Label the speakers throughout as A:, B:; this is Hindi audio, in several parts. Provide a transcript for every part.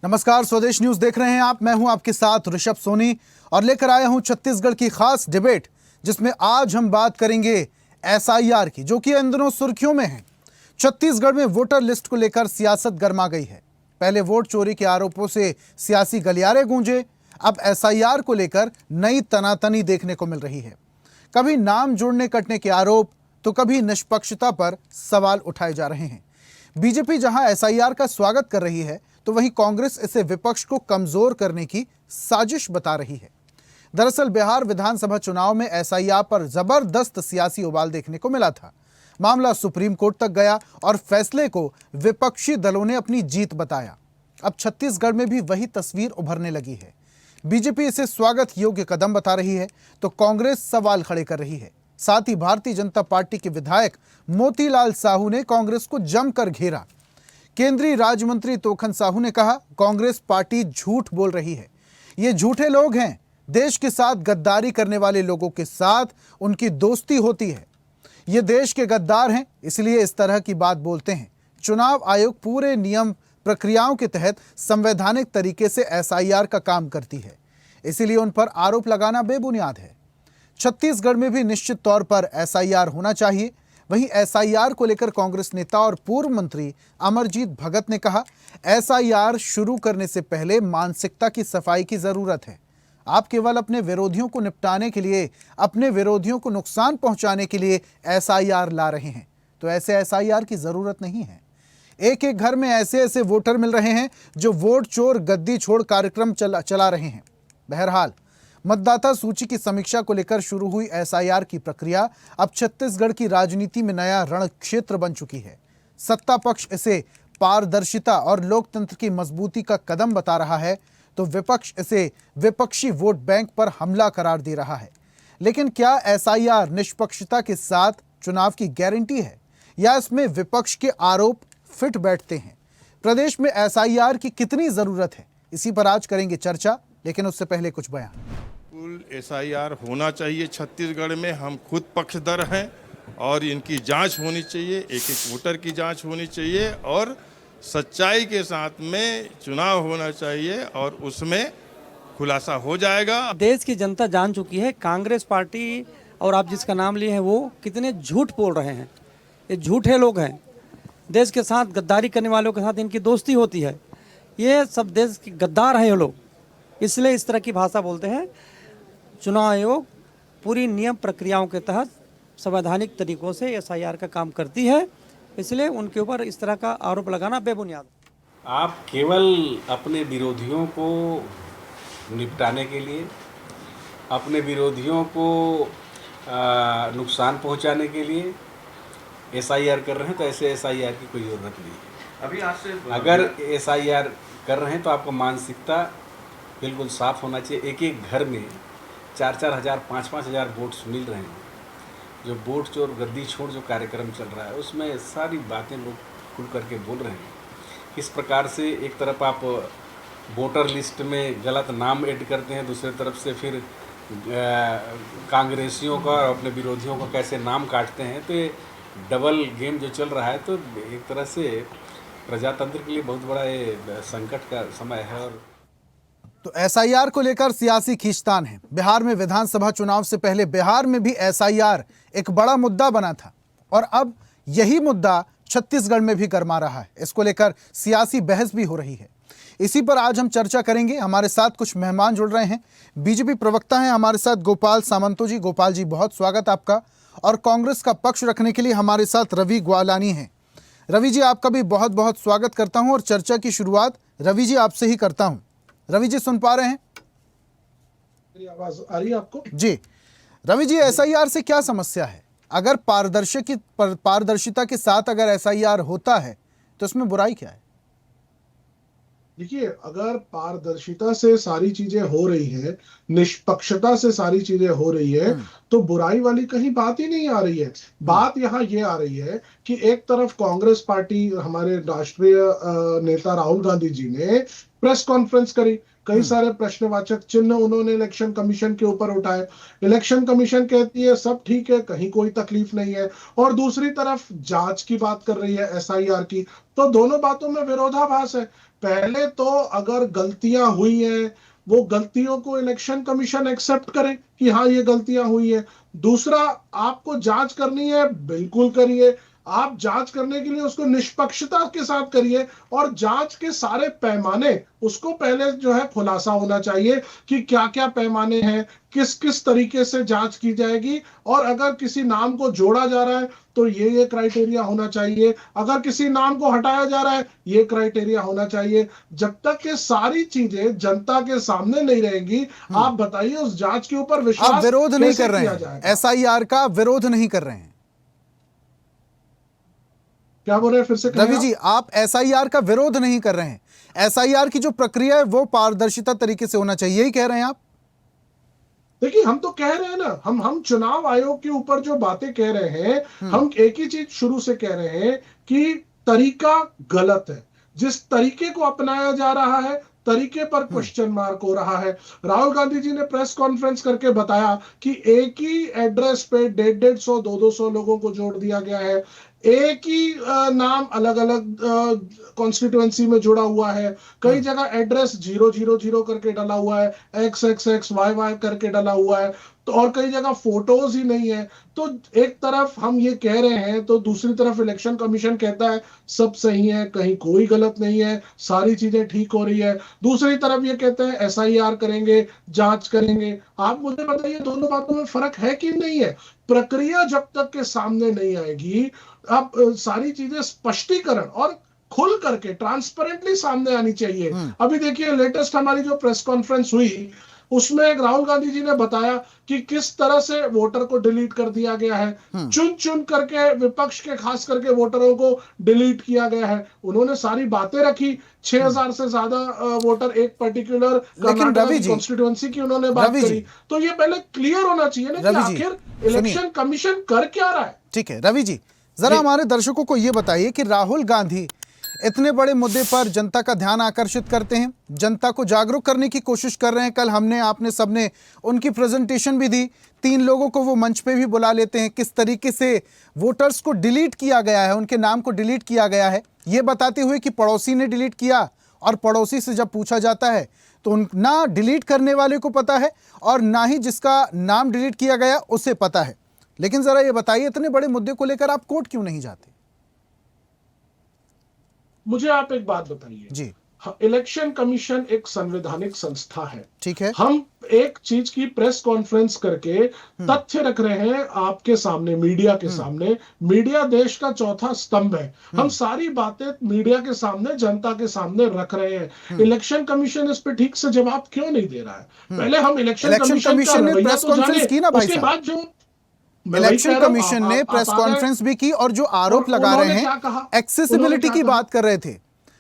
A: नमस्कार, स्वदेश न्यूज देख रहे हैं आप। मैं हूं आपके साथ ऋषभ सोनी और लेकर आया हूं छत्तीसगढ़ की खास डिबेट, जिसमें आज हम बात करेंगे एसआईआर की, जो कि इन दिनों सुर्खियों में है। छत्तीसगढ़ में वोटर लिस्ट को लेकर सियासत गर्मा गई है। पहले वोट चोरी के आरोपों से सियासी गलियारे गूंजे, अब एसआईआर को लेकर नई तनातनी देखने को मिल रही है। कभी नाम जोड़ने कटने के आरोप तो कभी निष्पक्षता पर सवाल उठाए जा रहे हैं। बीजेपी जहां एसआईआर का स्वागत कर रही है, तो वहीं कांग्रेस इसे विपक्ष को कमजोर करने की साजिश बता रही है। दरअसल बिहार विधानसभा चुनाव में एसआईआर पर जबरदस्त सियासी उबाल देखने को मिला था। मामला सुप्रीम कोर्ट तक गया और फैसले को विपक्षी दलों ने अपनी जीत बताया। अब छत्तीसगढ़ में भी वही तस्वीर उभरने लगी है। बीजेपी इसे स्वागत योग्य कदम बता रही है, तो कांग्रेस सवाल खड़े कर रही है। साथ ही भारतीय जनता पार्टी के विधायक मोतीलाल साहू ने कांग्रेस को जमकर घेरा। केंद्रीय राज्य मंत्री तोखन साहू ने कहा, कांग्रेस पार्टी झूठ बोल रही है। ये झूठे लोग हैं। देश के साथ गद्दारी करने वाले लोगों के साथ उनकी दोस्ती होती है। ये देश के गद्दार हैं, इसलिए इस तरह की बात बोलते हैं। चुनाव आयोग पूरे नियम प्रक्रियाओं के तहत संवैधानिक तरीके से एसआईआर का काम करती है, इसीलिए उन पर आरोप लगाना बेबुनियाद है। छत्तीसगढ़ में भी निश्चित तौर पर एसआईआर होना चाहिए। वहीं एसआईआर को लेकर कांग्रेस नेता और पूर्व मंत्री अमरजीत भगत ने कहा, एसआईआर शुरू करने से पहले मानसिकता की सफाई की जरूरत है। आप केवल अपने विरोधियों को निपटाने के लिए, अपने विरोधियों को नुकसान पहुंचाने के लिए एसआईआर ला रहे हैं, तो ऐसे एसआईआर की जरूरत नहीं है। एक एक घर में ऐसे ऐसे वोटर मिल रहे हैं जो वोट चोर गद्दी छोड़ कार्यक्रम चला रहे हैं। बहरहाल, मतदाता सूची की समीक्षा को लेकर शुरू हुई एसआईआर की प्रक्रिया अब छत्तीसगढ़ की राजनीति में नया रण क्षेत्र बन चुकी है। सत्ता पक्ष इसे पारदर्शिता और लोकतंत्र की मजबूती का कदम बता रहा है, तो विपक्ष इसे विपक्षी वोट बैंक पर हमला करार दे रहा है। लेकिन क्या एसआईआर निष्पक्षता के साथ चुनाव की गारंटी है, या इसमें विपक्ष के आरोप फिट बैठते हैं? प्रदेश में एसआईआर की कितनी जरूरत है, इसी पर आज करेंगे चर्चा, लेकिन उससे पहले कुछ बयान।
B: एसआईआर होना चाहिए छत्तीसगढ़ में। हम खुद पक्षधर हैं और इनकी जांच होनी चाहिए, एक एक वोटर की जांच होनी चाहिए और सच्चाई के साथ में चुनाव होना चाहिए और उसमें खुलासा हो जाएगा।
C: देश की जनता जान चुकी है कांग्रेस पार्टी और आप जिसका नाम लिए हैं वो कितने झूठ बोल रहे हैं। ये झूठे लोग हैं। देश के साथ गद्दारी करने वालों के साथ इनकी दोस्ती होती है। ये सब देश के गद्दार हैं ये लोग, इसलिए इस तरह की भाषा बोलते हैं। चुनाव आयोग पूरी नियम प्रक्रियाओं के तहत संवैधानिक तरीकों से एसआईआर का काम करती है, इसलिए उनके ऊपर इस तरह का आरोप लगाना बेबुनियाद।
D: आप केवल अपने विरोधियों को निपटाने के लिए, अपने विरोधियों को नुकसान पहुंचाने के लिए एसआईआर कर रहे हैं, तो ऐसे एसआईआर की कोई ज़रूरत नहीं है।
E: अभी आज से
D: अगर एसआईआर कर रहे हैं तो आपका मानसिकता बिल्कुल साफ होना चाहिए। एक एक घर में 4-4 हज़ार 5-5 हज़ार वोट्स मिल रहे हैं। जो वोट चोर गद्दी छोड़ जो कार्यक्रम चल रहा है, उसमें सारी बातें लोग खुल करके बोल रहे हैं। किस प्रकार से एक तरफ आप वोटर लिस्ट में गलत नाम ऐड करते हैं, दूसरी तरफ से फिर कांग्रेसियों का और अपने विरोधियों का कैसे नाम काटते हैं, तो ये डबल गेम जो चल रहा है, तो एक तरह से प्रजातंत्र के लिए बहुत बड़ा ये संकट का समय है। और
A: तो एसआईआर को लेकर सियासी खींचतान है। बिहार में विधानसभा चुनाव से पहले बिहार में भी एसआईआर एक बड़ा मुद्दा बना था और अब यही मुद्दा छत्तीसगढ़ में भी गरमा रहा है। इसको लेकर सियासी बहस भी हो रही है। इसी पर आज हम चर्चा करेंगे। हमारे साथ कुछ मेहमान जुड़ रहे हैं। बीजेपी प्रवक्ता हैं हमारे साथ गोपाल सामंतो जी। गोपाल जी, बहुत स्वागत आपका। और कांग्रेस का पक्ष रखने के लिए हमारे साथ रवि ग्वालानी हैं। रवि जी, आपका भी बहुत बहुत स्वागत करता हूं और चर्चा की शुरुआत रवि जी आपसे ही करता हूं। रवि जी, सुन पा रहे हैं?
E: मेरी आवाज आ रही है आपको?
A: जी रवि जी, एसआईआर से क्या समस्या है? अगर पारदर्शिता के साथ अगर एसआईआर होता है तो इसमें बुराई क्या है?
E: देखिए, अगर पारदर्शिता से सारी चीजें हो रही है, निष्पक्षता से सारी चीजें हो रही है, तो बुराई वाली कहीं बात ही नहीं आ रही है। बात यहाँ ये आ रही है कि एक तरफ कांग्रेस पार्टी, हमारे राष्ट्रीय नेता राहुल गांधी जी ने प्रेस कॉन्फ्रेंस करी, कई सारे प्रश्नवाचक चिन्ह उन्होंने इलेक्शन कमीशन के ऊपर उठाए। इलेक्शन कमीशन कहती है सब ठीक है, कहीं कोई तकलीफ नहीं है, और दूसरी तरफ जांच की बात कर रही है, एसआईआर की। तो दोनों बातों में विरोधाभास है। पहले तो अगर गलतियां हुई हैं, वो गलतियों को इलेक्शन कमीशन एक्सेप्ट करे कि हाँ ये गलतियां हुई है। दूसरा, आपको जांच करनी है, बिल्कुल करिए। आप जांच करने के लिए उसको निष्पक्षता के साथ करिए, और जांच के सारे पैमाने, उसको पहले जो है खुलासा होना चाहिए कि क्या क्या पैमाने हैं, किस किस तरीके से जांच की जाएगी, और अगर किसी नाम को जोड़ा जा रहा है तो ये क्राइटेरिया होना चाहिए, अगर किसी नाम को हटाया जा रहा है ये क्राइटेरिया होना चाहिए। जब तक ये सारी चीजें जनता के सामने नहीं रहेंगी, आप बताइए उस जांच के ऊपर विश्वास
A: आप विरोध नहीं
E: कैसे
A: कर रहे
E: किया
A: हैं,
E: जाएगा?
A: एसआईआर का विरोध नहीं कर रहे हैं
E: क्या बोल रहे हैं, फिर से
A: रवि जी? आप एसआईआर का विरोध नहीं कर रहे हैं, एसआईआर की जो प्रक्रिया है वो पारदर्शिता तरीके से होना चाहिए, यही कह रहे हैं आप?
E: देखिए, हम तो कह रहे हैं ना, हम चुनाव आयोग के ऊपर जो बातें कह रहे हैं, हम एक ही चीज शुरू से कह रहे हैं कि तरीका गलत है। जिस तरीके को अपनाया जा रहा है, तरीके पर क्वेश्चन मार्क हो रहा है। राहुल गांधी जी ने प्रेस कॉन्फ्रेंस करके बताया कि एक ही एड्रेस पे 150-150, 200 लोगों को जोड़ दिया गया है, एक ही नाम अलग अलग कॉन्स्टिट्यूएंसी में जुड़ा हुआ है, कई जगह एड्रेस 000 करके डाला हुआ है, XXX YY करके डाला हुआ है, तो और कई जगह फोटोज ही नहीं है। तो एक तरफ हम ये कह रहे हैं, तो दूसरी तरफ इलेक्शन कमीशन कहता है सब सही है, कहीं कोई गलत नहीं है, सारी चीजें ठीक हो रही है। दूसरी तरफ ये कहते हैं एसआईआर करेंगे, जांच करेंगे। आप मुझे बताइए, दोनों बातों में फर्क है कि नहीं है? प्रक्रिया जब तक के सामने नहीं आएगी, अब सारी चीजें स्पष्टीकरण और खुल करके ट्रांसपेरेंटली सामने आनी चाहिए। अभी देखिए, लेटेस्ट हमारी जो प्रेस कॉन्फ्रेंस हुई, उसमें राहुल गांधी जी ने बताया कि किस तरह से वोटर को डिलीट कर दिया गया है, चुन चुन करके विपक्ष के खास करके वोटरों को डिलीट किया गया है। उन्होंने सारी बातें रखी, 6000 से ज्यादा वोटर एक पर्टिकुलर कॉन्स्टिट्यूएंसी की उन्होंने बात करी। तो ये पहले क्लियर होना चाहिए ना कि आखिर इलेक्शन कमीशन कर क्या रहा है।
A: ठीक है रवि जी, जरा हमारे दर्शकों को ये बताइए कि राहुल गांधी इतने बड़े मुद्दे पर जनता का ध्यान आकर्षित करते हैं, जनता को जागरूक करने की कोशिश कर रहे हैं। कल हमने, आपने सबने उनकी प्रेजेंटेशन भी दी, 3 लोगों को वो मंच पे भी बुला लेते हैं। किस तरीके से वोटर्स को डिलीट किया गया है, उनके नाम को डिलीट किया गया है, ये बताते हुए कि पड़ोसी ने डिलीट किया, और पड़ोसी से जब पूछा जाता है तो ना डिलीट करने वाले को पता है और ना ही जिसका नाम डिलीट किया गया उसे पता है। लेकिन जरा ये बताइए, इतने बड़े मुद्दे को लेकर आप कोर्ट क्यों नहीं जाते?
E: मुझे आप एक बात बताइए
A: जी।
E: इलेक्शन कमीशन एक संवैधानिक संस्था है, ठीक है। हम एक चीज की प्रेस कॉन्फ्रेंस करके तथ्य रख रहे हैं आपके सामने, मीडिया के सामने। मीडिया देश का चौथा स्तंभ है। हम सारी बातें मीडिया के सामने, जनता के सामने रख रहे हैं। इलेक्शन कमीशन इस पे ठीक से जवाब क्यों नहीं दे रहा है? पहले हम इलेक्शन कमीशन
A: ने प्रेस कॉन्फ्रेंस की ना भाई साहब,
E: जो
A: इलेक्शन कमीशन ने प्रेस कॉन्फ्रेंस भी की और जो आरोप लगा रहे हैं, एक्सेसिबिलिटी की बात कर रहे थे।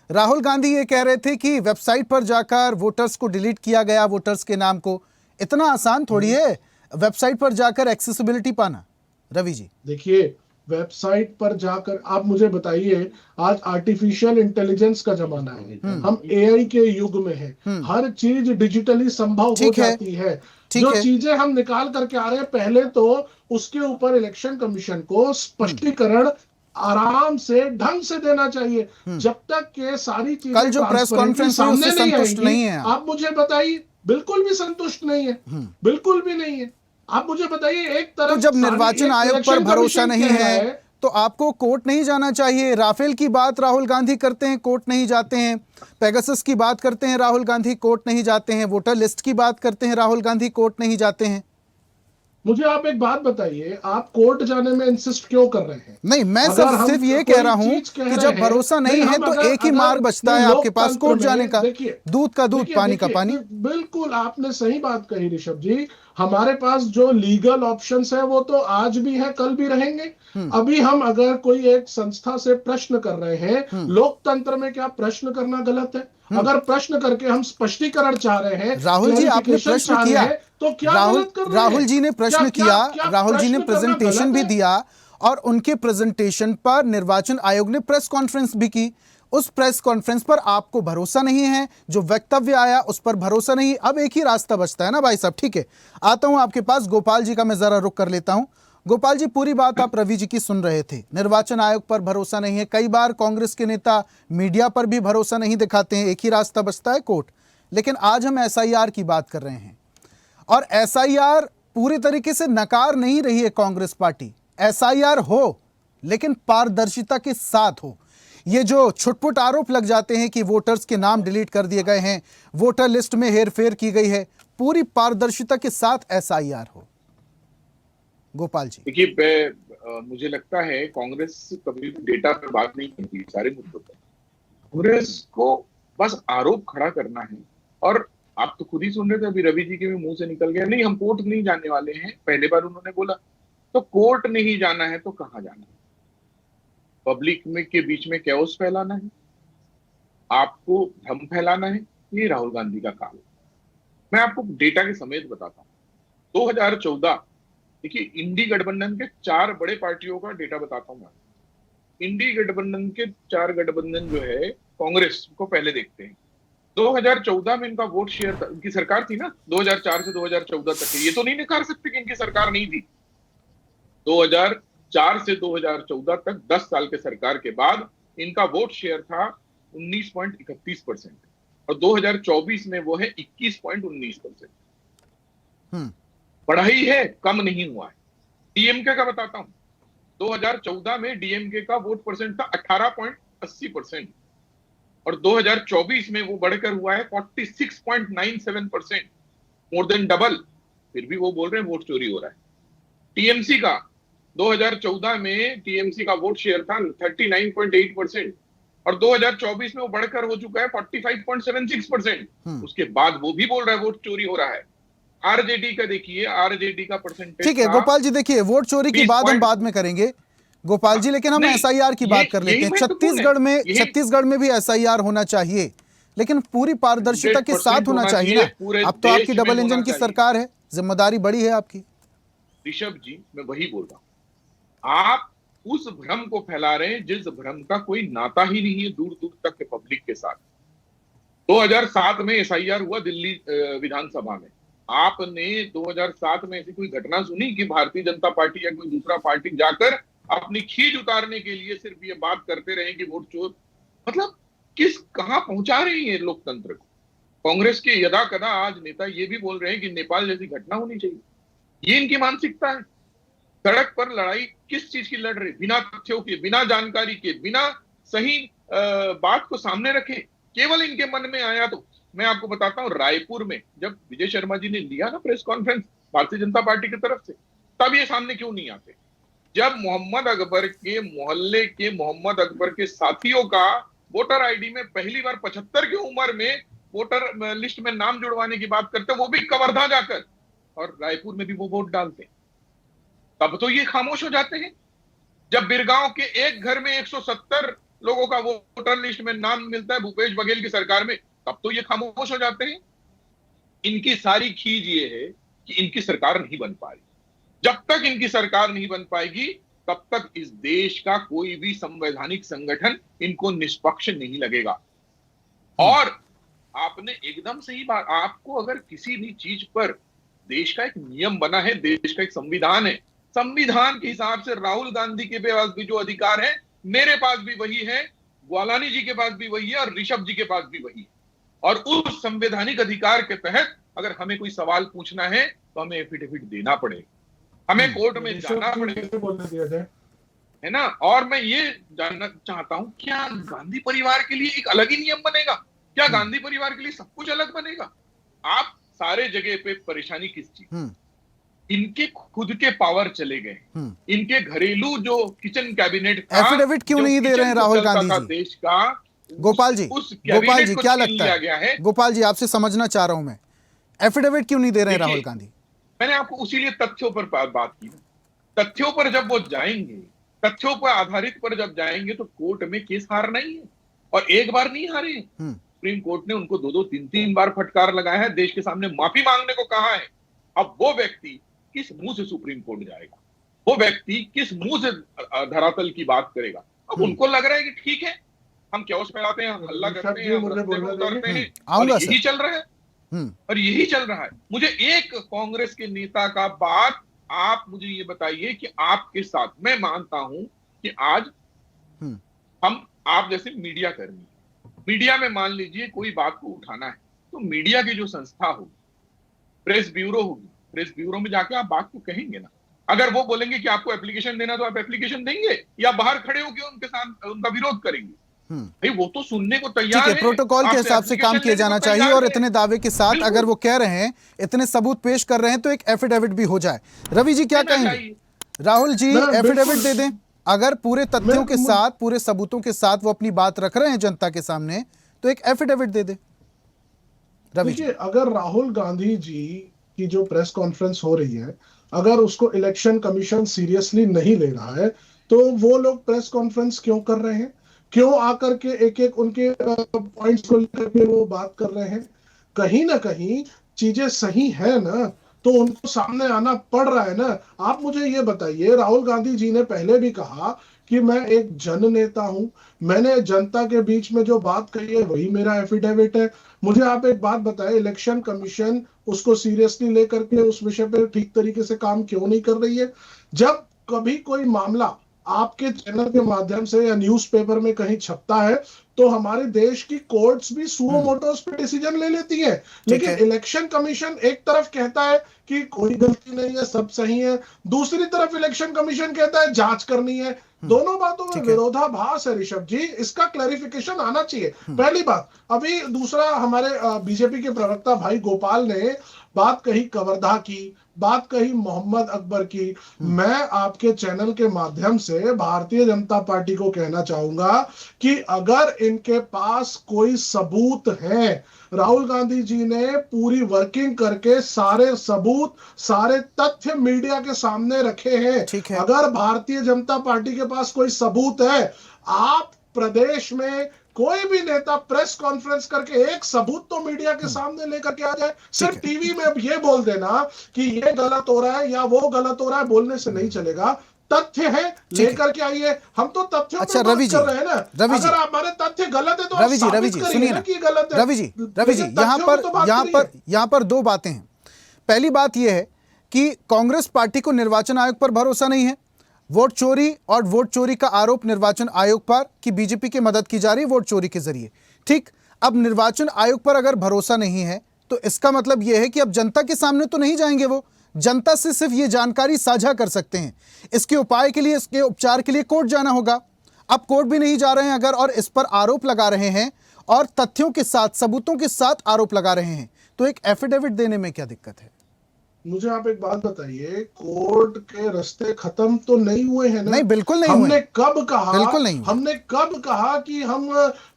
A: राहुल गांधी ये कह रहे थे कि वेबसाइट पर जाकर वोटर्स को डिलीट किया गया, वोटर्स के नाम को। इतना आसान थोड़ी है वेबसाइट पर जाकर एक्सेसिबिलिटी पाना। रवि जी
E: देखिए, वेबसाइट पर जाकर आप मुझे बताइए, आज आर्टिफिशियल इंटेलिजेंस का जमाना है, हम एआई के युग में हैं, हर चीज डिजिटली संभव हो जाती है। जो चीजें हम निकाल करके आ रहे हैं, पहले तो उसके ऊपर इलेक्शन कमीशन को स्पष्टीकरण आराम से ढंग से देना चाहिए। जब तक के सारी चीजें
A: कल जो प्रेस कॉन्फ्रेंस
E: सामने नहीं
A: संतुष्ट नहीं है
E: आप मुझे बताइए। बिल्कुल भी संतुष्ट नहीं है, बिल्कुल भी नहीं है। आप मुझे बताइए, एक तरफ
A: तो जब निर्वाचन आयोग पर भरोसा नहीं है तो आपको कोर्ट नहीं जाना चाहिए। राफेल की बात राहुल गांधी करते हैं, कोर्ट नहीं जाते हैं। पेगासस की बात करते हैं, राहुल गांधी कोर्ट नहीं जाते हैं। वोटर लिस्ट की बात करते हैं, राहुल गांधी कोर्ट नहीं जाते हैं।
E: मुझे आप एक बात बताइए, आप कोर्ट जाने में इंसिस्ट क्यों कर रहे हैं?
A: नहीं, मैं सिर्फ ये कह रहा हूं कि जब भरोसा नहीं है तो एक ही मार्ग बचता है आपके पास, कोर्ट जाने का। दूध का दूध, पानी का पानी।
E: बिल्कुल आपने सही बात कही ऋषभ जी। हमारे पास जो लीगल ऑप्शंस है वो तो आज भी है, कल भी रहेंगे। अभी हम अगर कोई एक संस्था से प्रश्न कर रहे हैं, लोकतंत्र में क्या प्रश्न करना गलत है? अगर प्रश्न करके हम स्पष्टीकरण चाह रहे हैं,
A: राहुल जी आपने प्रश्न किया
E: तो क्या
A: राहुल जी ने प्रश्न किया, राहुल जी ने प्रेजेंटेशन भी दिया और उनके प्रेजेंटेशन पर निर्वाचन आयोग ने प्रेस कॉन्फ्रेंस भी की। उस प्रेस कॉन्फ्रेंस पर आपको भरोसा नहीं है, जो वक्तव्य आया उस पर भरोसा नहीं। अब एक ही रास्ता बचता है ना भाई साहब। ठीक है, आता हूं आपके पास। गोपाल जी का मैं जरा रुक कर लेता हूं। गोपाल जी, पूरी बात आप रवि जी की सुन रहे थे। निर्वाचन आयोग पर भरोसा नहीं है, कई बार कांग्रेस के नेता मीडिया पर भी भरोसा नहीं दिखाते हैं, एक ही रास्ता बचता है कोर्ट। लेकिन आज हम एसआईआर की बात कर रहे हैं और एसआईआर पूरी तरीके से नकार नहीं रही है कांग्रेस पार्टी। एसआईआर हो लेकिन पारदर्शिता के साथ हो। ये जो छुटपुट आरोप लग जाते हैं कि वोटर्स के नाम डिलीट कर दिए गए हैं, वोटर लिस्ट में हेरफेर की गई है, पूरी पारदर्शिता के साथ एसआईआर हो। गोपाल जी
F: देखिए, मुझे लगता है कांग्रेस कभी भी डेटा पर बात नहीं करती सारे मुद्दों पर। कांग्रेस को बस आरोप खड़ा करना है। और आप तो खुद ही सुन रहे थे अभी, रवि जी के भी मुंह से निकल गया, नहीं हम कोर्ट नहीं जाने वाले हैं। पहले बार उन्होंने बोला, तो कोर्ट नहीं जाना है तो कहां जाना है? पब्लिक में के बीच में कैओस फैलाना है, आपको भ्रम फैलाना है, ये राहुल गांधी का काम है। मैं आपको डेटा के समेत बताता हूं। 2014, देखिए, इंडी गठबंधन के 4 बड़े पार्टियों का डेटा बताता हूं मैं। इंडी गठबंधन के 4 गठबंधन जो है, कांग्रेस को पहले देखते हैं। 2014 में इनका वोट शेयर था, इनकी सरकार थी ना 2004 से 2014 तक। ये तो नहीं नकार सकते कि इनकी सरकार नहीं थी। 2004 से 2014 तक 10 साल के सरकार के बाद इनका वोट शेयर था 19.31% और 2024 में वो है 21.19%। बढ़ाई है, कम नहीं हुआ है। डीएमके का बताता हूं, 2014 में डीएमके का वोट परसेंट था 18.80% और 2024 में वो बढ़कर हुआ है 46.97%, मोर देन डबल। फिर भी वो बोल रहे हैं वोट चोरी हो रहा है। टीएमसी का 2014 में टीएमसी का वोट शेयर था 39.8% और 2024 में वो बढ़कर हो चुका है 45.76%। उसके बाद वो भी बोल रहा है वोट चोरी हो रहा है। आरजेडी का देखिए, आरजेडी का परसेंटेज।
A: ठीक है गोपाल जी, देखिए वोट चोरी की बात हम बाद में करेंगे गोपाल जी, लेकिन हम एसआईआर की बात कर लेते हैं। छत्तीसगढ़ में भी एसआईआर होना चाहिए, लेकिन पूरी पारदर्शिता के साथ होना चाहिए ना। अब तो आपकी डबल इंजन की सरकार है, जिम्मेदारी बड़ी है आपकी।
F: ऋषभ जी, मैं वही बोल रहा हूं। आप उस भ्रम को फैला रहे हैं जिस भ्रम का कोई नाता ही नहीं है दूर दूर तक के पब्लिक के साथ। 2007 में एसआईआर हुआ दिल्ली विधानसभा में। आपने 2007 में ऐसी कोई घटना सुनी कि भारतीय जनता पार्टी या कोई दूसरा पार्टी जाकर अपनी खींच उतारने के लिए सिर्फ ये बात करते रहे कि वोट चोर? मतलब कहां पहुंचा रही है लोकतंत्र को? कांग्रेस के यदा कदा आज नेता ये भी बोल रहे हैं कि नेपाल जैसी घटना होनी चाहिए। ये इनकी मानसिकता है। सड़क पर लड़ाई किस चीज की लड़ रहे? बिना तथ्यों के, बिना जानकारी के, बिना सही बात को सामने रखे, केवल इनके मन में आया तो। मैं आपको बताता हूं, रायपुर में जब विजय शर्मा जी ने लिया ना press conference Bharatiya Janata party की तरफ से, तब ये सामने क्यों नहीं आते? जब मोहम्मद अकबर के मोहल्ले के मोहम्मद अकबर के साथियों का वोटर आईडी में पहली बार 75 की उम्र में वोटर लिस्ट में नाम जुड़वाने की बात करते, वो भी कवर्धा जाकर, और रायपुर में भी वो वोट डालते, तब तो ये खामोश हो जाते हैं। जब बिरगांव के एक घर में 170 लोगों का वोटर लिस्ट में नाम मिलता है भूपेश बघेल की सरकार में, तब तो ये खामोश हो जाते हैं। इनकी सारी खींच ये है कि इनकी सरकार नहीं बन पा रही। जब तक इनकी सरकार नहीं बन पाएगी तब तक इस देश का कोई भी संवैधानिक संगठन इनको निष्पक्ष नहीं लगेगा। और आपने एकदम सही बात, आपको अगर किसी भी चीज पर देश का एक नियम बना है, देश का एक संविधान है, संविधान के हिसाब से राहुल गांधी के पास भी जो अधिकार है, मेरे पास भी वही है, ग्वालानी जी के पास भी वही है और ऋषभ जी के पास भी वही है। और उस संवैधानिक अधिकार के तहत अगर हमें कोई सवाल पूछना है तो हमें एफिडेविट देना पड़ेगा, हमें कोर्ट में जाना पड़ेगा, है ना। और मैं ये जानना चाहता हूं, क्या गांधी परिवार के लिए एक अलग ही नियम बनेगा? क्या गांधी परिवार के लिए सब कुछ अलग बनेगा? आप सारे जगह पे परेशानी किस चीज? इनके खुद के पावर चले गए, इनके घरेलू जो किचन कैबिनेट था,
A: एफिडेविट क्यों नहीं दे रहे हैं राहुल गांधी जी
F: देश का?
A: गोपाल जी क्या लगता है? गोपाल जी आपसे समझना चाह रहा हूं मैं, एफिडेविट क्यों नहीं दे रहे हैं राहुल गांधी?
F: मैंने आपको उसीलिए तथ्यों पर बात की। तथ्यों पर जब वो जाएंगे, तथ्यों पर आधारित पर जब जाएंगे तो कोर्ट में केस हारना ही है। और एक बार नहीं हारे, सुप्रीम कोर्ट ने उनको 2-2, 3-3 बार फटकार लगाया है, देश के सामने माफी मांगने को कहा है। अब वो व्यक्ति किस मुंह से सुप्रीम कोर्ट जाएगा? वो व्यक्ति किस मुंह से धरातल की बात करेगा। अब उनको लग रहा है कि ठीक है, हम क्योस फैलाते हैं, हम हल्ला करते हैं, हम रास्ते में उतरते हैं, और
A: आऊंगा
F: यही
A: सर।
F: चल रहा है, और यही चल रहा है। मुझे एक कांग्रेस के नेता का बात आप मुझे ये बताइए कि आपके साथ, मैं मानता हूं कि आज हम, आप जैसे मीडिया कर्मी, मीडिया में मान लीजिए कोई बात को उठाना है तो मीडिया की जो संस्था होगी, प्रेस ब्यूरो होगी, प्रेस ब्यूरो में जाके आप बात को कहेंगे ना। अगर वो बोलेंगे कि आपको एप्लीकेशन देना तो आप एप्लीकेशन देंगे, या बाहर खड़े होकर उनके साथ उनका विरोध करेंगे? भाई वो तो सुनने को तैयार
A: ठीक है,
F: है,
A: प्रोटोकॉल के
F: आपसे
A: हिसाब से काम
F: application
A: किया
F: लेने को
A: जाना
F: तैयार
A: चाहिए, और
F: है।
A: इतने दावे के साथ
F: बिल्कुल।
A: अगर वो कह रहे हैं, इतने सबूत पेश कर रहे हैं, तो एक एफिडेविट भी हो जाए। रवि जी क्या
F: देना
A: कहेंगे?
F: चाहिए।
A: राहुल जी
E: मैं
A: एफिडेविट
E: बिल्कुल-
A: दे दें, अगर पूरे तथ्यों के
E: मैं-
A: साथ, पूरे सबूतों के साथ वो अपनी बात रख रहे हैं जनता के सामने, तो एक एफिडेविट दे दे। रवि जी,
E: देखिए, अगर राहुल गांधी जी की जो प्रेस कॉन्फ्रेंस हो रही है, अगर उसको इलेक्शन कमीशन सीरियसली नहीं ले रहा है, तो वो लोग प्रेस कॉन्फ्रेंस क्यों कर रहे हैं? क्यों आकर के एक एक उनके पॉइंट्स को लेकर के वो बात कर रहे हैं? कहीं ना कहीं चीजें सही है ना, तो उनको सामने आना पड़ रहा है ना। आप मुझे ये बताइए, राहुल गांधी जी ने पहले भी कहा कि मैं एक जन नेता हूं, मैंने जनता के बीच में जो बात कही है वही मेरा एफिडेविट है। मुझे आप एक बात बताएं, इलेक्शन कमीशन उसको सीरियसली लेकर के उस विषय पर ठीक तरीके से काम क्यों नहीं कर रही है? जब कभी कोई मामला आपके चैनल के माध्यम से या न्यूज़पेपर में कहीं छपता है, तो हमारे देश की कोर्ट्स भी सुओ मोटोस पे डिसीजन ले लेती है। लेकिन
A: है।
E: इलेक्शन कमीशन एक तरफ कहता है कि कोई गलती नहीं है, सब सही है, दूसरी तरफ इलेक्शन कमीशन कहता है जांच करनी है। दोनों बातों में विरोधाभास है ऋषभ जी, इसका क्लैरिफिकेशन आना चाहिए, पहली बात। अभी दूसरा, हमारे बीजेपी के प्रवक्ता भाई गोपाल ने बात कही कवर्धा की, बात कही मोहम्मद अकबर की। मैं आपके चैनल के माध्यम से भारतीय जनता पार्टी को कहना चाहूंगा कि अगर इनके पास कोई सबूत है, राहुल गांधी जी ने पूरी वर्किंग करके सारे सबूत, सारे तथ्य मीडिया के सामने रखे हैं।
A: ठीक है।
E: अगर भारतीय जनता पार्टी के पास कोई सबूत है, आप प्रदेश में कोई भी नेता प्रेस कॉन्फ्रेंस करके एक सबूत तो मीडिया के सामने लेकर के आ जाए। सिर्फ टीवी में अब ये बोल देना कि ये गलत हो रहा है या वो गलत हो रहा है, बोलने से नहीं चलेगा। तथ्य है, लेकर के आइए। हम तो तथ्यों
A: अच्छा,
E: पे बात
A: रवि जी,
E: कर रहे हैं ना।
A: रवि जी,
E: अगर हमारे तथ्य गलत है तो आप
A: रवि जी
E: साबित करिए
A: सुनिए
E: ना
A: ना,
E: कि गलत है।
A: रवि जी,
E: लेकिन
A: यहाँ
E: तथ्यों पे तो बात करिए।
A: यहाँ पर दो बातें हैं। पहली बात यह है कि कांग्रेस पार्टी को निर्वाचन आयोग पर भरोसा नहीं है, वोट चोरी और वोट चोरी का आरोप निर्वाचन आयोग पर कि बीजेपी की मदद की जा रही है वोट चोरी के जरिए। ठीक, अब निर्वाचन आयोग पर अगर भरोसा नहीं है तो इसका मतलब यह है कि अब जनता के सामने तो नहीं जाएंगे, वो जनता से सिर्फ ये जानकारी साझा कर सकते हैं। इसके उपाय के लिए, इसके उपचार के लिए कोर्ट जाना होगा। अब कोर्ट भी नहीं जा रहे हैं अगर, और इस पर आरोप लगा रहे हैं और तथ्यों के साथ, सबूतों के साथ आरोप लगा रहे हैं, तो एक एफिडेविट देने में क्या दिक्कत है?
E: मुझे आप एक बात बताइए, कोर्ट के रास्ते खत्म तो नहीं हुए हैं ना?
A: नहीं, बिल्कुल नहीं
E: हमने
A: हुए।
E: कब कहा,
A: बिल्कुल नहीं हुए।
E: हमने कब कहा कि हम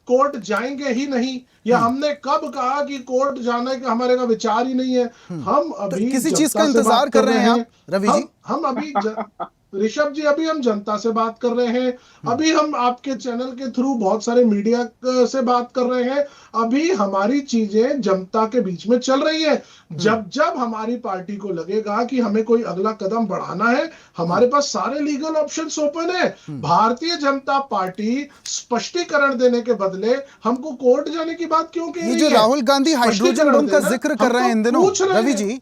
E: कोर्ट जाएंगे ही नहीं, या हमने कब कहा कि कोर्ट जाने का हमारे का विचार ही नहीं है? हम अभी
A: किसी चीज का
E: जनता से
A: इंतजार
E: बात
A: कर रहे हैं आप, रवि जी?
E: हम अभी ऋषभ जी, अभी हम जनता से बात कर रहे हैं, अभी हम आपके चैनल के थ्रू बहुत सारे मीडिया से बात कर रहे हैं, अभी हमारी चीजें जनता के बीच में चल रही है। जब जब हमारी पार्टी को लगेगा कि हमें कोई अगला कदम बढ़ाना है, हमारे पास सारे लीगल ऑप्शंस ओपन है। भारतीय जनता पार्टी स्पष्टीकरण देने के बदले हमको कोर्ट जाने की बात क्यों कह रही
A: ये
E: है?
A: जो राहुल गांधी हाइड्रोजन बम का जिक्र कर रहे हैं इन दिनों, रवि जी,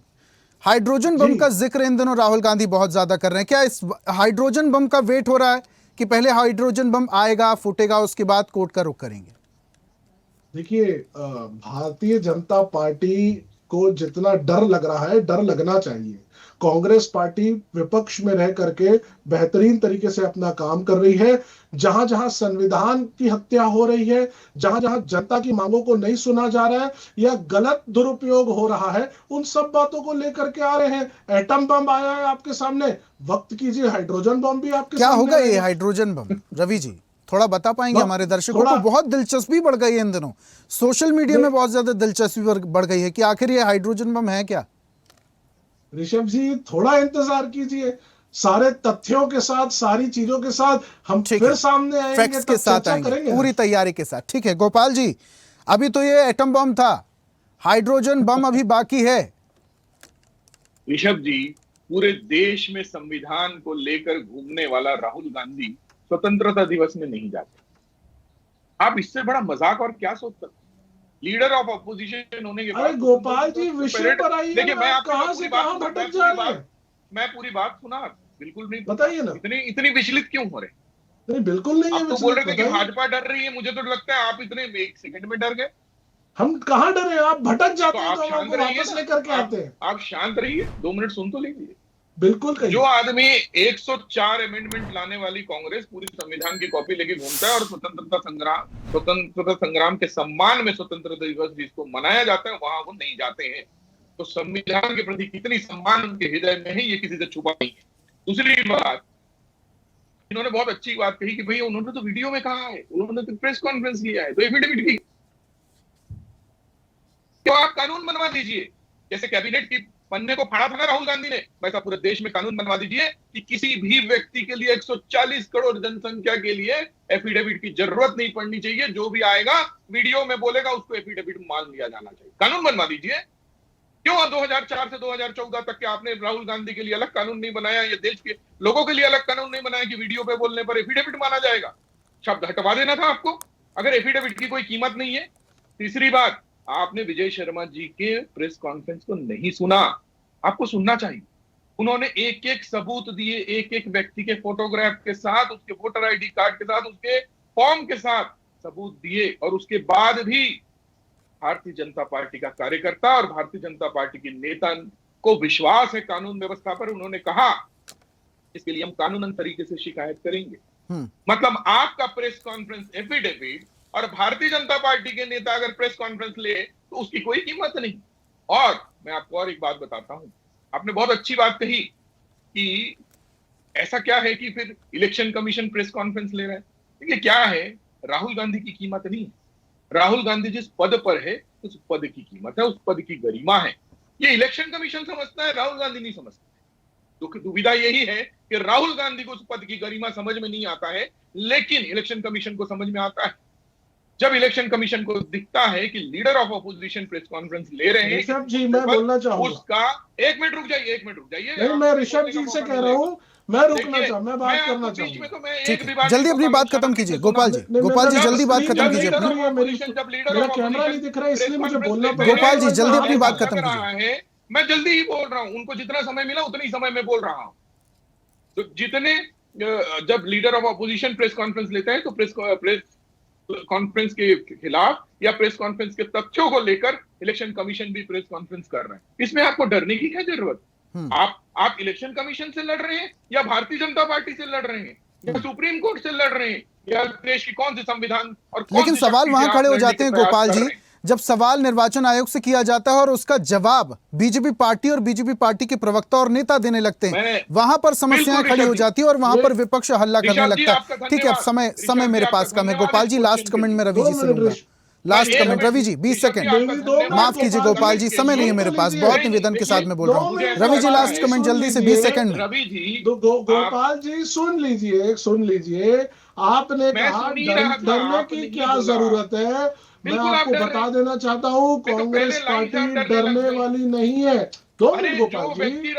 A: हाइड्रोजन बम का जिक्र इन दिनों राहुल गांधी बहुत ज्यादा कर रहे हैं। क्या इस हाइड्रोजन बम का वेट हो रहा है कि पहले हाइड्रोजन बम आएगा, फूटेगा, उसके बाद कोर्ट का रुख करेंगे?
E: देखिए, भारतीय जनता पार्टी को जितना डर लग रहा है, डर लगना चाहिए। कांग्रेस पार्टी विपक्ष में रह करके बेहतरीन तरीके से अपना काम कर रही है। जहां जहां संविधान की हत्या हो रही है, जहां जहां जनता की मांगों को नहीं सुना जा रहा है या गलत दुरुपयोग हो रहा है, उन सब बातों को लेकर के आ रहे हैं। एटम बम आया है आपके सामने, वक्त कीजिए, हाइड्रोजन बम भी आपके
A: क्या
E: सामने
A: होगा ये
E: आएगा।
A: Hydrogen bomb? रवि जी थोड़ा बता पाएंगे हमारे दर्शकों को? बहुत दिलचस्पी बढ़ गई है इन दिनों, सोशल मीडिया में बहुत ज्यादा दिलचस्पी बढ़ गई है कि आखिर ये हाइड्रोजन बम है क्या?
E: ऋषभ जी, थोड़ा इंतजार कीजिए, सारे तथ्यों के साथ, सारी चीजों के साथ हम फिर सामने आएंगे,
A: फैक्ट्स के साथ आएंगे, पूरी तैयारी के साथ। ठीक है गोपाल जी, अभी तो ये एटम बम था, हाइड्रोजन बम अभी बाकी है।
F: ऋषभ जी, पूरे देश में संविधान को लेकर घूमने वाला राहुल गांधी स्वतंत्रता दिवस में नहीं जाते। आप इससे बड़ा मजाक और क्या सोच सकते? लीडर ऑफ अपोजिशन होने के
E: अरे
F: बाद
E: गोपाल जी विषय पर आइए
F: देखिए,
E: ना,
F: मैं
E: आप कहां से कहां भटक जा रहे हैं?
F: मैं पूरी बात सुना, बिल्कुल नहीं
E: बताइए ना।
F: इतनी विचलित क्यों हो रहे?
E: नहीं बिल्कुल नहीं है
F: आप तो बोल रहे थे कि
E: बताइए।
F: भाजपा डर रही है, मुझे तो लगता है आप इतने एक सेकंड में डर गए।
E: हम कहां डरे? आप भटक जाते
F: तो
E: हैं
F: आप
E: तो हम
F: शांत
E: आपको
F: रहिए
E: वापस
F: ना।
E: लेकर के आते हैं।
F: आप शांत रहिए, 2 मिनट सुन तो लीजिए।
E: बिल्कुल कहिए।
F: जो आदमी 104 अमेंडमेंट लाने वाली कांग्रेस पूरी संविधान की कॉपी लेके घूमता है और स्वतंत्रता संग्राम के सम्मान में स्वतंत्रता दिवस जिसको मनाया जाता है वहां वो नहीं जाते हैं, तो संविधान के प्रति कितनी सम्मान उनके हृदय में है ये किसी से छुपा नहीं है। दूसरी बात, इन्होंने बहुत अच्छी बात कही कि भैया उन्होंने तो वीडियो में कहा है, उन्होंने तो प्रेस कॉन्फ्रेंस लिया है, तो एफिडेविट की तो आप कानून बनवा दीजिए। जैसे कैबिनेट की पन्ने को फाड़ा था ना राहुल गांधी ने, वैसा पूरे देश में कानून बनवा दीजिए कि किसी भी व्यक्ति के लिए 140 करोड़ जनसंख्या के लिए एफिडेविट की जरूरत नहीं पड़नी चाहिए। जो भी आएगा वीडियो में बोलेगा उसको एफिडेविट मान लिया जाना चाहिए। कानून बनवा दीजिए। क्यों 2004 से 2014 तक के आपने राहुल गांधी के लिए अलग कानून नहीं बनाया, ये देश के लोगों के लिए अलग कानून नहीं बनाया कि वीडियो पे बोलने पर एफिडेविट माना जाएगा? शब्द हटवा देना था आपको अगर एफिडेविट की कोई कीमत नहीं है। तीसरी बात, आपने विजय शर्मा जी के प्रेस कॉन्फ्रेंस को नहीं सुना, आपको सुनना चाहिए। उन्होंने एक एक सबूत दिए, एक एक व्यक्ति के फोटोग्राफ के साथ, उसके वोटर आईडी कार्ड के साथ, उसके फॉर्म के साथ सबूत दिए, और उसके बाद भी भारतीय जनता पार्टी का कार्यकर्ता और भारतीय जनता पार्टी के नेता को विश्वास है कानून व्यवस्था पर। उन्होंने कहा इसके लिए हम कानूनन तरीके से शिकायत करेंगे। मतलब आपका प्रेस कॉन्फ्रेंस एफिडेविट और भारतीय जनता पार्टी के नेता अगर प्रेस कॉन्फ्रेंस ले तो उसकी कोई कीमत नहीं। और मैं आपको और एक बात बताता हूं, आपने बहुत अच्छी बात कही कि ऐसा क्या है कि फिर इलेक्शन कमीशन प्रेस कॉन्फ्रेंस ले रहा है। देखिए क्या है, राहुल गांधी की कीमत नहीं है। राहुल गांधी जिस पद पर है उस पद की कीमत है, उस पद की गरिमा है। ये इलेक्शन कमीशन समझता है, राहुल गांधी नहीं समझता। दुविधा यही है कि राहुल गांधी को उस पद की गरिमा समझ में नहीं आता है, लेकिन इलेक्शन कमीशन को समझ में आता है। जब इलेक्शन कमीशन को दिखता है कि leader of opposition press conference ले रहे हैं,
E: ऋषभ जी मैं बोलना चाहूंगा
F: उसका एक मिनट रुक जाइए।
E: नहीं, मैं ऋषभ जी से कह रहा हूँ, मैं रुकना चाहूँ, मैं बात करना चाहूंगा।
A: ठीक है, जल्दी अपनी बात खत्म कीजिए गोपाल जी। गोपाल जी जल्दी बात खत्म कीजिए अपनी।
E: मेरा कैमरा नहीं दिख रहा है इसलिए मुझे बोलना पड़ रहा है।
A: गोपाल जी जल्दी अपनी बात खत्म कीजिए।
F: मैं जल्दी ही बोल रहा हूं, उनको जितना समय मिला उतने ही समय में बोल रहा हूं। तो जब leader of opposition press conference लेते हैं तो प्रेस कॉन्फ्रेंस के खिलाफ या प्रेस कॉन्फ्रेंस के तथ्यों को लेकर इलेक्शन कमीशन भी प्रेस कॉन्फ्रेंस कर रहे हैं। इसमें आपको डरने की क्या जरूरत? आप इलेक्शन कमीशन से लड़ रहे हैं या भारतीय जनता पार्टी से लड़ रहे हैं या सुप्रीम कोर्ट से लड़ रहे हैं या देश की कौन सी संविधान और
A: लेकिन सवाल वहां खड़े हो जाते हैं गोपाल जी, जब सवाल निर्वाचन आयोग से किया जाता है और उसका जवाब बीजेपी पार्टी और बीजेपी पार्टी के प्रवक्ता और नेता देने लगते हैं, वहां पर समस्याएं खड़ी हो जाती है और वहां पर विपक्ष हल्ला करने लगता है। ठीक है, अब समय मेरे पास कम है। गोपाल जी लास्ट कमेंट में रवि जी से लूंगा। Last comment Ravi ji 20 second. माफ कीजिए गोपाल जी, समय नहीं है मेरे पास, बहुत निवेदन के साथ में बोल रहा हूँ। रवि जी लास्ट कमेंट जल्दी से 20 सेकंड।
F: रवि जी
E: गोपाल जी सुन लीजिए, आपने कहा डरने की क्या जरूरत है। मैं आपको बता देना चाहता हूँ कांग्रेस पार्टी डरने वाली नहीं है। 2 minute Gopal ji,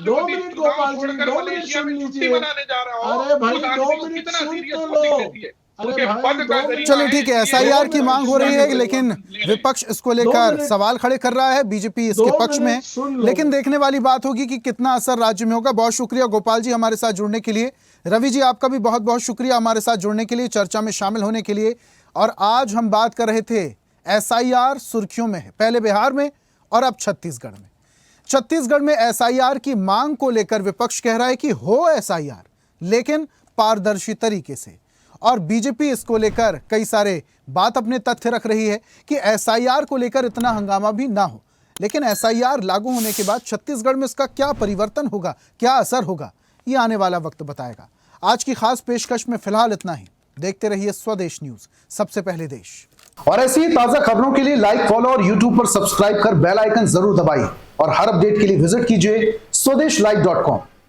E: 2 minute Gopal ji, 2 minute सुन लीजिए। अरे भाई 2 मिनट सुन तो लो। अरे भाई
A: चलिए ठीक है, एसआईआर की मांग हो रही है लेकिन विपक्ष इसको लेकर सवाल खड़े कर रहा है, बीजेपी इसके पक्ष में है। लेकिन देखने वाली बात होगी कि कितना असर राज्य में होगा। बहुत शुक्रिया गोपाल जी हमारे साथ जुड़ने के लिए। रवि जी आपका भी बहुत बहुत शुक्रिया हमारे साथ जुड़ने के लिए, चर्चा में शामिल होने के लिए। और आज हम बात कर रहे थे एसआईआर सुर्खियों में है, पहले बिहार में और अब छत्तीसगढ़ में। छत्तीसगढ़ में एसआईआर की मांग को लेकर विपक्ष कह रहा है कि हो एसआईआर लेकिन पारदर्शी तरीके से, और बीजेपी इसको लेकर कई सारे बात अपने तथ्य रख रही है कि एसआईआर को लेकर इतना हंगामा भी ना हो। लेकिन एसआईआर लागू होने के बाद छत्तीसगढ़ में इसका क्या परिवर्तन होगा, क्या असर होगा, ये आने वाला वक्त बताएगा। आज की खास पेशकश में फिलहाल इतना ही। देखते रहिए स्वदेश न्यूज, सबसे पहले देश।
G: और ऐसी ताजा खबरों के लिए लाइक, फॉलो और यूट्यूब पर सब्सक्राइब कर बेल आइकन जरूर दबाइए। और हर अपडेट के लिए विजिट कीजिए स्वदेशलाइव.com।